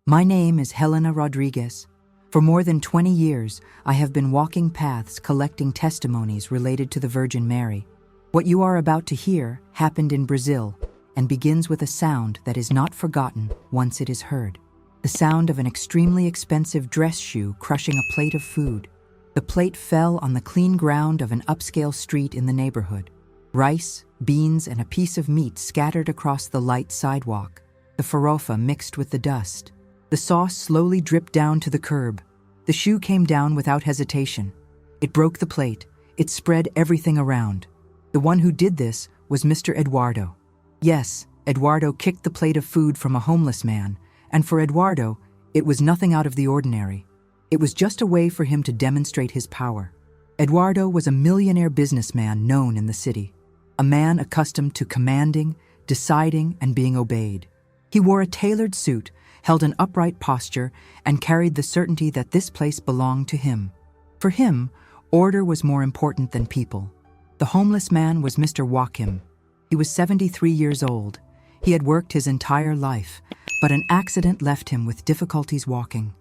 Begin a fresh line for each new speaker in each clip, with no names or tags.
My name is Helena Rodriguez. For more than 20 years, I have been walking paths collecting testimonies related to the Virgin Mary. What you are about to hear happened in Brazil and begins with a sound that is not forgotten once it is heard. The sound of an extremely expensive dress shoe crushing a plate of food. The plate fell on the clean ground of an upscale street in the neighborhood. Rice, beans, and a piece of meat scattered across the light sidewalk. The farofa mixed with the dust. The sauce slowly dripped down to the curb. The shoe came down without hesitation. It broke the plate. It spread everything around. The one who did this was Mr. Eduardo. Yes, Eduardo kicked the plate of food from a homeless man, and for Eduardo, it was nothing out of the ordinary. It was just a way for him to demonstrate his power. Eduardo was a millionaire businessman known in the city, a man accustomed to commanding, deciding, and being obeyed. He wore a tailored suit, held an upright posture, and carried the certainty that this place belonged to him. For him, order was more important than people. The homeless man was Mr. Joachim. He was 73 years old. He had worked his entire life, but an accident left him with difficulties walking.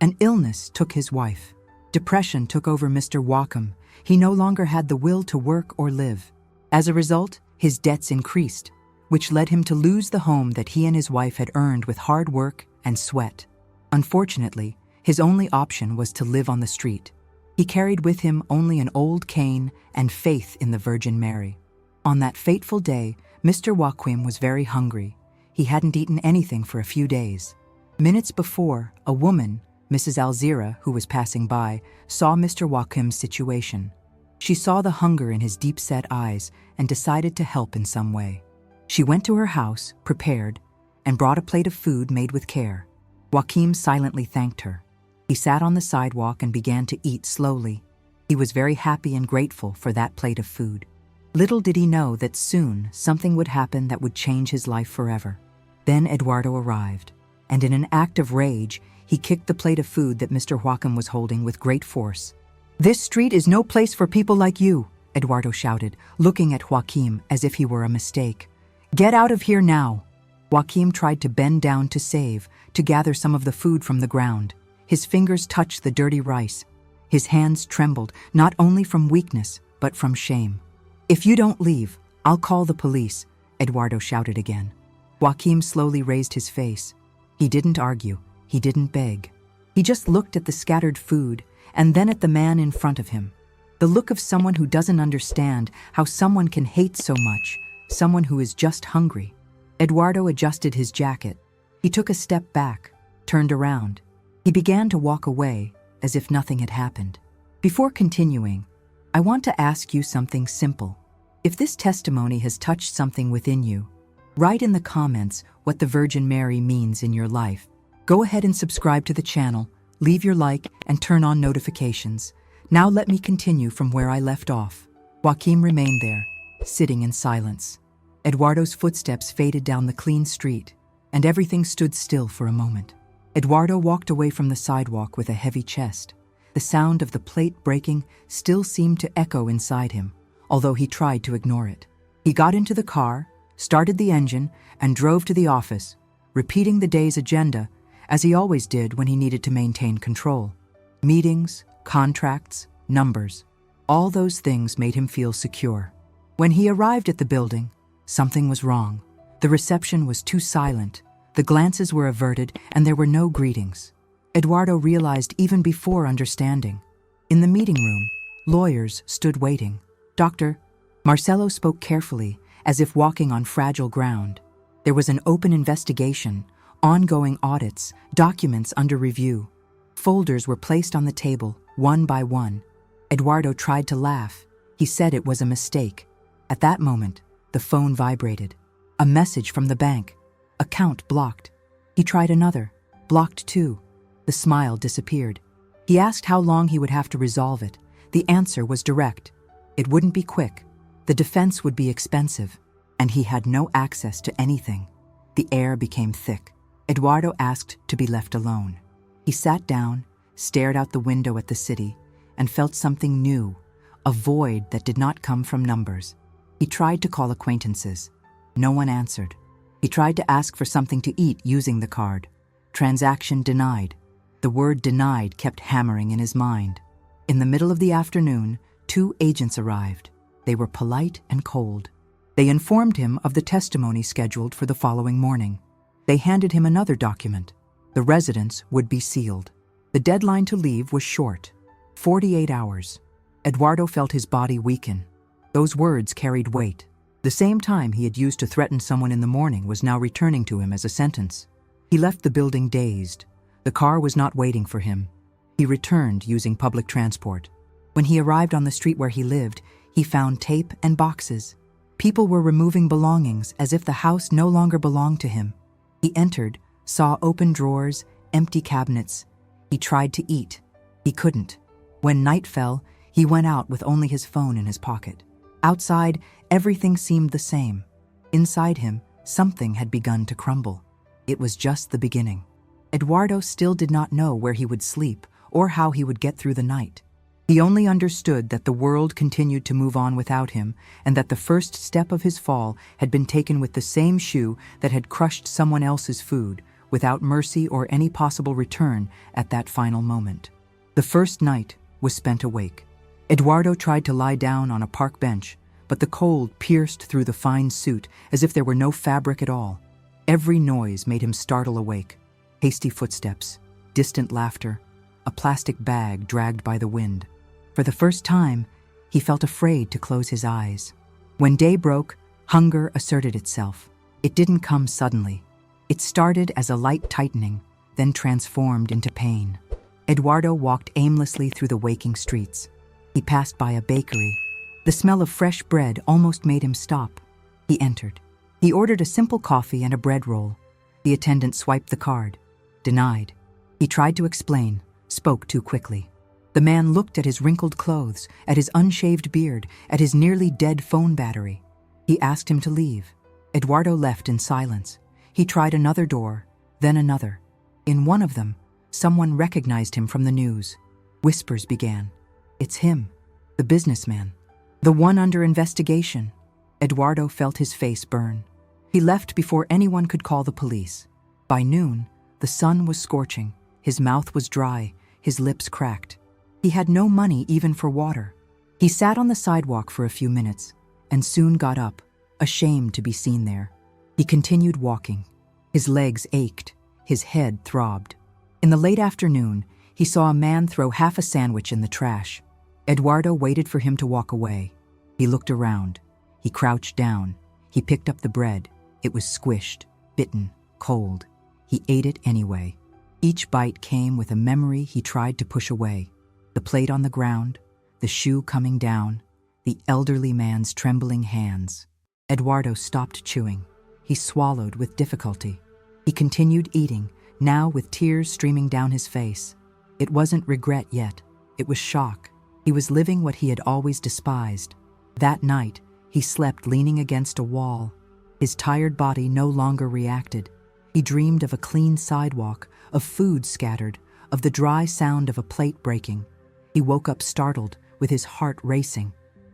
An illness took his wife. Depression took over Mr. Joachim. He no longer had the will to work or live. As a result, his debts increased, which led him to lose the home that he and his wife had earned with hard work and sweat. Unfortunately, his only option was to live on the street. He carried with him only an old cane and faith in the Virgin Mary. On that fateful day, Mr. Joachim was very hungry. He hadn't eaten anything for a few days. Minutes before, a woman, Mrs. Alzira, who was passing by, saw Mr. Joachim's situation. She saw the hunger in his deep-set eyes and decided to help in some way. She went to her house, prepared, and brought a plate of food made with care. Joachim silently thanked her. He sat on the sidewalk and began to eat slowly. He was very happy and grateful for that plate of food. Little did he know that soon something would happen that would change his life forever. Then Eduardo arrived, and in an act of rage, he kicked the plate of food that Mr. Joachim was holding with great force. "This street is no place for people like you," Eduardo shouted, looking at Joachim as if he were a mistake. "Get out of here now." Joachim tried to bend down to gather some of the food from the ground. His fingers touched the dirty rice. His hands trembled, not only from weakness, but from shame. "If you don't leave, I'll call the police," Eduardo shouted again. Joachim slowly raised his face. He didn't argue. He didn't beg. He just looked at the scattered food and then at the man in front of him. The look of someone who doesn't understand how someone can hate so much, someone who is just hungry. Eduardo adjusted his jacket. He took a step back, turned around. He began to walk away as if nothing had happened. Before continuing, I want to ask you something simple. If this testimony has touched something within you, write in the comments what the Virgin Mary means in your life. Go ahead and subscribe to the channel, leave your like, and turn on notifications. Now let me continue from where I left off. Joachim remained there, sitting in silence. Eduardo's footsteps faded down the clean street, and everything stood still for a moment. Eduardo walked away from the sidewalk with a heavy chest. The sound of the plate breaking still seemed to echo inside him, although he tried to ignore it. He got into the car, started the engine, and drove to the office, repeating the day's agenda, as he always did when he needed to maintain control. Meetings, contracts, numbers, all those things made him feel secure. When he arrived at the building, something was wrong. The reception was too silent, the glances were averted, and there were no greetings. Eduardo realized even before understanding. In the meeting room, lawyers stood waiting. "Doctor," Marcelo spoke carefully, as if walking on fragile ground. There was an open investigation, ongoing audits, documents under review. Folders were placed on the table, one by one. Eduardo tried to laugh. He said it was a mistake. At that moment, the phone vibrated. A message from the bank. Account blocked. He tried another. Blocked too. The smile disappeared. He asked how long he would have to resolve it. The answer was direct. It wouldn't be quick. The defense would be expensive, and he had no access to anything. The air became thick. Eduardo asked to be left alone. He sat down, stared out the window at the city, and felt something new, a void that did not come from numbers. He tried to call acquaintances. No one answered. He tried to ask for something to eat using the card. Transaction denied. The word denied kept hammering in his mind. In the middle of the afternoon, 2 agents arrived. They were polite and cold. They informed him of the testimony scheduled for the following morning. They handed him another document. The residence would be sealed. The deadline to leave was short, 48 hours. Eduardo felt his body weaken. Those words carried weight. The same time he had used to threaten someone in the morning was now returning to him as a sentence. He left the building dazed. The car was not waiting for him. He returned using public transport. When he arrived on the street where he lived, he found tape and boxes. People were removing belongings as if the house no longer belonged to him. He entered, saw open drawers, empty cabinets. He tried to eat. He couldn't. When night fell, he went out with only his phone in his pocket. Outside, everything seemed the same. Inside him, something had begun to crumble. It was just the beginning. Eduardo still did not know where he would sleep or how he would get through the night. He only understood that the world continued to move on without him, and that the first step of his fall had been taken with the same shoe that had crushed someone else's food, without mercy or any possible return at that final moment. The first night was spent awake. Eduardo tried to lie down on a park bench, but the cold pierced through the fine suit as if there were no fabric at all. Every noise made him startle awake. Hasty footsteps, distant laughter, a plastic bag dragged by the wind. For the first time, he felt afraid to close his eyes. When day broke, hunger asserted itself. It didn't come suddenly. It started as a light tightening, then transformed into pain. Eduardo walked aimlessly through the waking streets. He passed by a bakery. The smell of fresh bread almost made him stop. He entered. He ordered a simple coffee and a bread roll. The attendant swiped the card. Denied. He tried to explain, spoke too quickly. The man looked at his wrinkled clothes, at his unshaved beard, at his nearly dead phone battery. He asked him to leave. Eduardo left in silence. He tried another door, then another. In one of them, someone recognized him from the news. Whispers began. It's him, the businessman, the one under investigation. Eduardo felt his face burn. He left before anyone could call the police. By noon, the sun was scorching. His mouth was dry, his lips cracked. He had no money even for water. He sat on the sidewalk for a few minutes and soon got up, ashamed to be seen there. He continued walking. His legs ached, his head throbbed. In the late afternoon, he saw a man throw half a sandwich in the trash. Eduardo waited for him to walk away. He looked around. He crouched down. He picked up the bread. It was squished, bitten, cold. He ate it anyway. Each bite came with a memory he tried to push away. The plate on the ground, the shoe coming down, the elderly man's trembling hands. Eduardo stopped chewing. He swallowed with difficulty. He continued eating, now with tears streaming down his face. It wasn't regret yet. It was shock. He was living what he had always despised. That night, he slept leaning against a wall. His tired body no longer reacted. He dreamed of a clean sidewalk, of food scattered, of the dry sound of a plate breaking. He woke up startled, with his heart racing.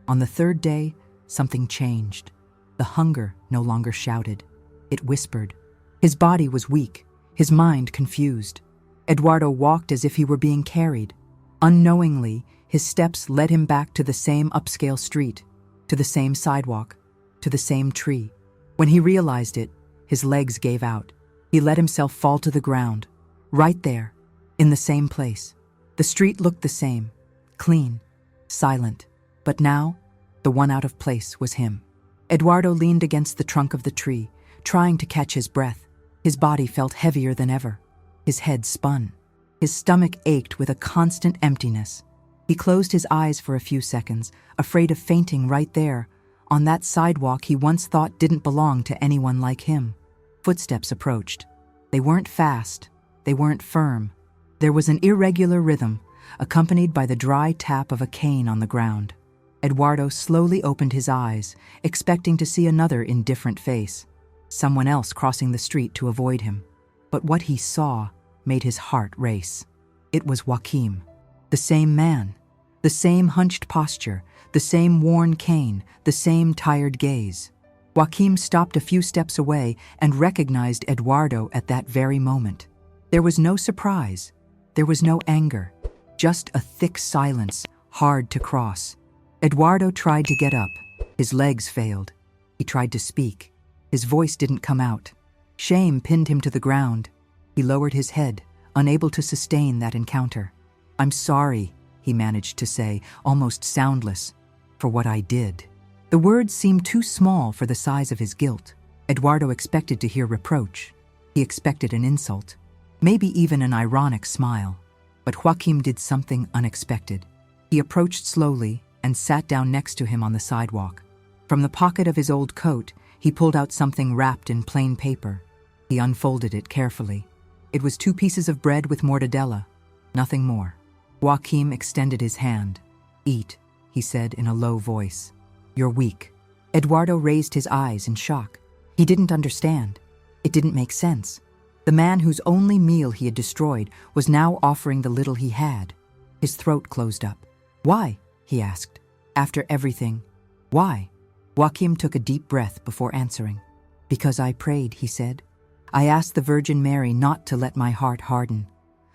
On the third day, something changed. The hunger no longer shouted. It whispered. His body was weak, his mind confused. Eduardo walked as if he were being carried. Unknowingly, his steps led him back to the same upscale street, to the same sidewalk, to the same tree. When he realized it, his legs gave out. He let himself fall to the ground, right there, in the same place. The street looked the same, clean, silent. But now, the one out of place was him. Eduardo leaned against the trunk of the tree, trying to catch his breath. His body felt heavier than ever. His head spun. His stomach ached with a constant emptiness. He closed his eyes for a few seconds, afraid of fainting right there, on that sidewalk he once thought didn't belong to anyone like him. Footsteps approached. They weren't fast. They weren't firm. There was an irregular rhythm, accompanied by the dry tap of a cane on the ground. Eduardo slowly opened his eyes, expecting to see another indifferent face, someone else crossing the street to avoid him. But what he saw made his heart race. It was Joaquim, the same man, the same hunched posture, the same worn cane, the same tired gaze. Joaquim stopped a few steps away and recognized Eduardo at that very moment. There was no surprise. There was no anger. Just a thick silence, hard to cross. Eduardo tried to get up. His legs failed. He tried to speak. His voice didn't come out. Shame pinned him to the ground. He lowered his head, unable to sustain that encounter. "I'm sorry," he managed to say, almost soundless, "for what I did." The words seemed too small for the size of his guilt. Eduardo expected to hear reproach. He expected an insult, maybe even an ironic smile. But Joaquim did something unexpected. He approached slowly and sat down next to him on the sidewalk. From the pocket of his old coat, he pulled out something wrapped in plain paper. He unfolded it carefully. It was 2 pieces of bread with mortadella, nothing more. Joaquim extended his hand. "Eat," he said in a low voice. "You're weak." Eduardo raised his eyes in shock. He didn't understand. It didn't make sense. The man whose only meal he had destroyed was now offering the little he had. His throat closed up. "Why?" he asked. "After everything, why?" Joaquim took a deep breath before answering. "Because I prayed," he said. "I asked the Virgin Mary not to let my heart harden.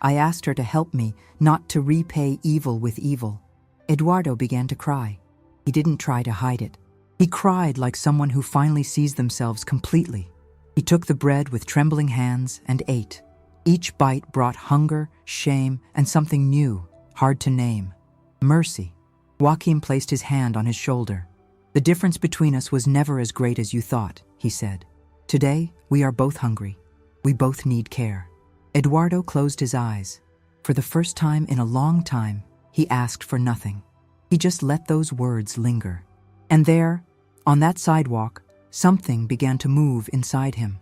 I asked her to help me not to repay evil with evil." Eduardo began to cry. He didn't try to hide it. He cried like someone who finally sees themselves completely. He took the bread with trembling hands and ate. Each bite brought hunger, shame, and something new, hard to name. Mercy. Joaquim placed his hand on his shoulder. "The difference between us was never as great as you thought," he said. "Today, we are both hungry. We both need care." Eduardo closed his eyes. For the first time in a long time, he asked for nothing. He just let those words linger. And there, on that sidewalk, something began to move inside him.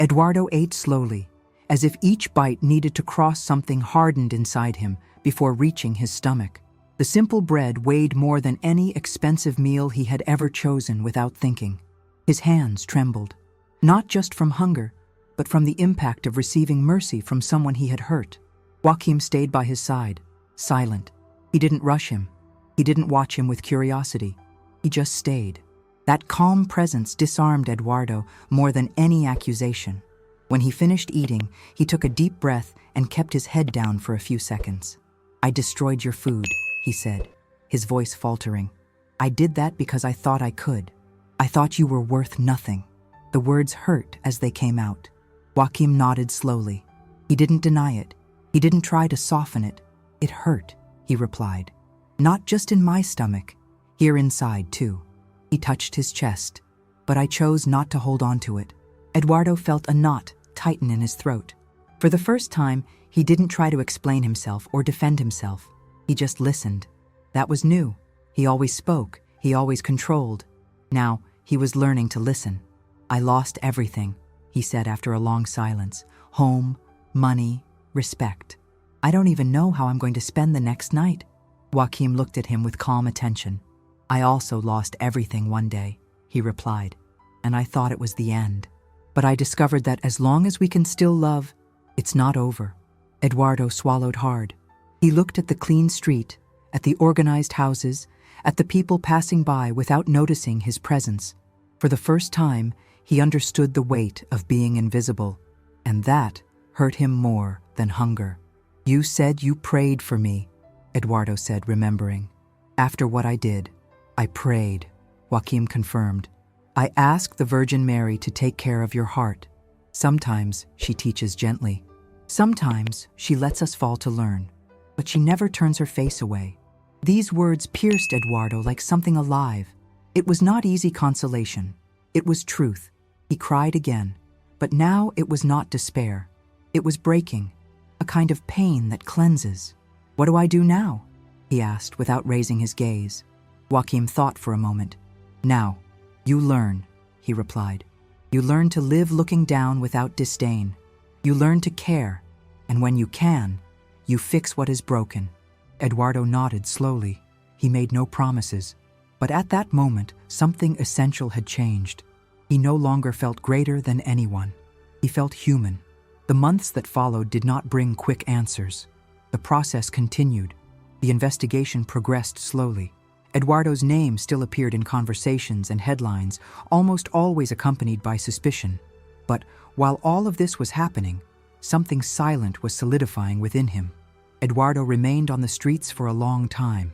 Eduardo ate slowly, as if each bite needed to cross something hardened inside him before reaching his stomach. The simple bread weighed more than any expensive meal he had ever chosen without thinking. His hands trembled, not just from hunger, but from the impact of receiving mercy from someone he had hurt. Joaquim stayed by his side, silent. He didn't rush him. He didn't watch him with curiosity. He just stayed. That calm presence disarmed Eduardo more than any accusation. When he finished eating, he took a deep breath and kept his head down for a few seconds. "I destroyed your food," he said, his voice faltering. "I did that because I thought I could. I thought you were worth nothing." The words hurt as they came out. Joaquim nodded slowly. He didn't deny it. He didn't try to soften it. "It hurt," he replied. "Not just in my stomach, here inside too." He touched his chest, but I chose not to hold on to it. Eduardo felt a knot tighten in his throat. For the first time, he didn't try to explain himself or defend himself. He just listened. That was new. He always spoke. He always controlled. Now, he was learning to listen. "I lost everything," he said after a long silence. "Home, money, respect. I don't even know how I'm going to spend the next night." Joaquim looked at him with calm attention. "I also lost everything one day," he replied, "and I thought it was the end. But I discovered that as long as we can still love, it's not over." Eduardo swallowed hard. He looked at the clean street, at the organized houses, at the people passing by without noticing his presence. For the first time, he understood the weight of being invisible, and that hurt him more than hunger. "You said you prayed for me," Eduardo said, remembering. "After what I did, I prayed," Joaquim confirmed. "I asked the Virgin Mary to take care of your heart. Sometimes she teaches gently. Sometimes she lets us fall to learn, but she never turns her face away." These words pierced Eduardo like something alive. It was not easy consolation. It was truth. He cried again, but now it was not despair. It was breaking, a kind of pain that cleanses. "What do I do now?" he asked without raising his gaze. Joaquim thought for a moment. "Now, you learn," he replied. "You learn to live looking down without disdain. You learn to care, and when you can, you fix what is broken." Eduardo nodded slowly. He made no promises. But at that moment, something essential had changed. He no longer felt greater than anyone. He felt human. The months that followed did not bring quick answers. The process continued. The investigation progressed slowly. Eduardo's name still appeared in conversations and headlines, almost always accompanied by suspicion. But while all of this was happening, something silent was solidifying within him. Eduardo remained on the streets for a long time.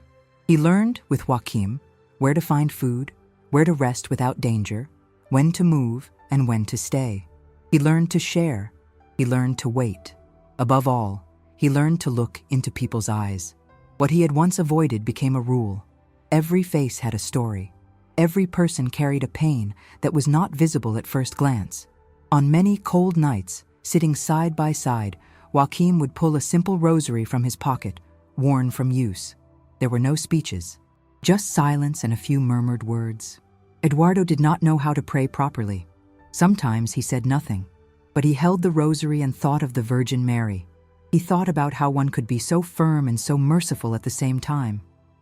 He learned, with Joaquim, where to find food, where to rest without danger, when to move and when to stay. He learned to share. He learned to wait. Above all, he learned to look into people's eyes. What he had once avoided became a rule. Every face had a story. Every person carried a pain that was not visible at first glance. On many cold nights, sitting side by side, Joaquim would pull a simple rosary from his pocket, worn from use. There were no speeches, just silence and a few murmured words. Eduardo did not know how to pray properly. Sometimes he said nothing, but he held the rosary and thought of the Virgin Mary. He thought about how one could be so firm and so merciful at the same time.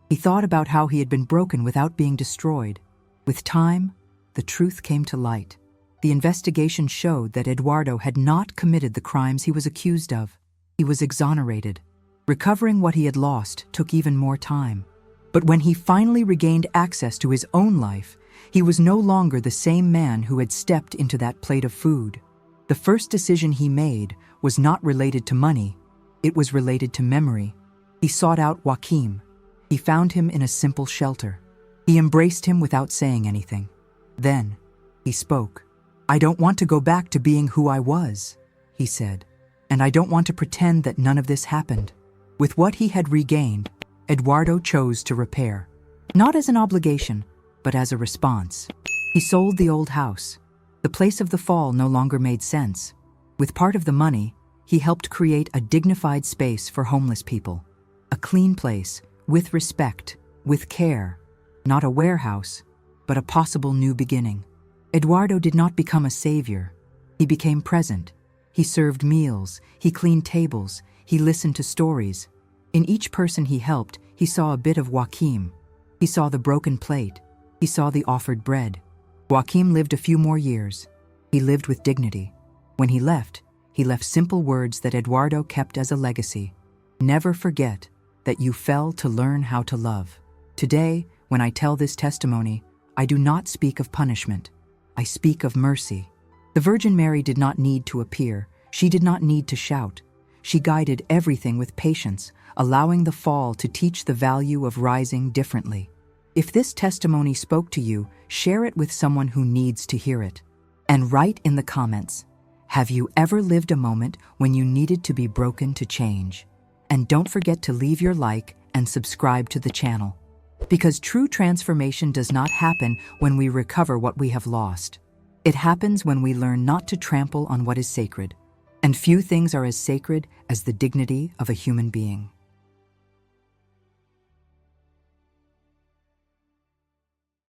He thought about how he had been broken without being destroyed. With time, the truth came to light. The investigation showed that Eduardo had not committed the crimes he was accused of. He was exonerated. Recovering what he had lost took even more time. But when he finally regained access to his own life, he was no longer the same man who had stepped into that plate of food. The first decision he made was not related to money. It was related to memory. He sought out Joaquim. He found him in a simple shelter. He embraced him without saying anything. Then, he spoke. "I don't want to go back to being who I was," he said, "and I don't want to pretend that none of this happened." With what he had regained, Eduardo chose to repair, not as an obligation, but as a response. He sold the old house. The place of the fall no longer made sense. With part of the money, he helped create a dignified space for homeless people. A clean place, with respect, with care. Not a warehouse, but a possible new beginning. Eduardo did not become a savior. He became present. He served meals, he cleaned tables, he listened to stories. In each person he helped, he saw a bit of Joaquim. He saw the broken plate. He saw the offered bread. Joaquim lived a few more years. He lived with dignity. When he left simple words that Eduardo kept as a legacy. Never forget that you fell to learn how to love. Today, when I tell this testimony, I do not speak of punishment. I speak of mercy. The Virgin Mary did not need to appear. She did not need to shout. She guided everything with patience, allowing the fall to teach the value of rising differently. If this testimony spoke to you, share it with someone who needs to hear it. And write in the comments, have you ever lived a moment when you needed to be broken to change? And don't forget to leave your like and subscribe to the channel. Because true transformation does not happen when we recover what we have lost. It happens when we learn not to trample on what is sacred. And few things are as sacred as the dignity of a human being.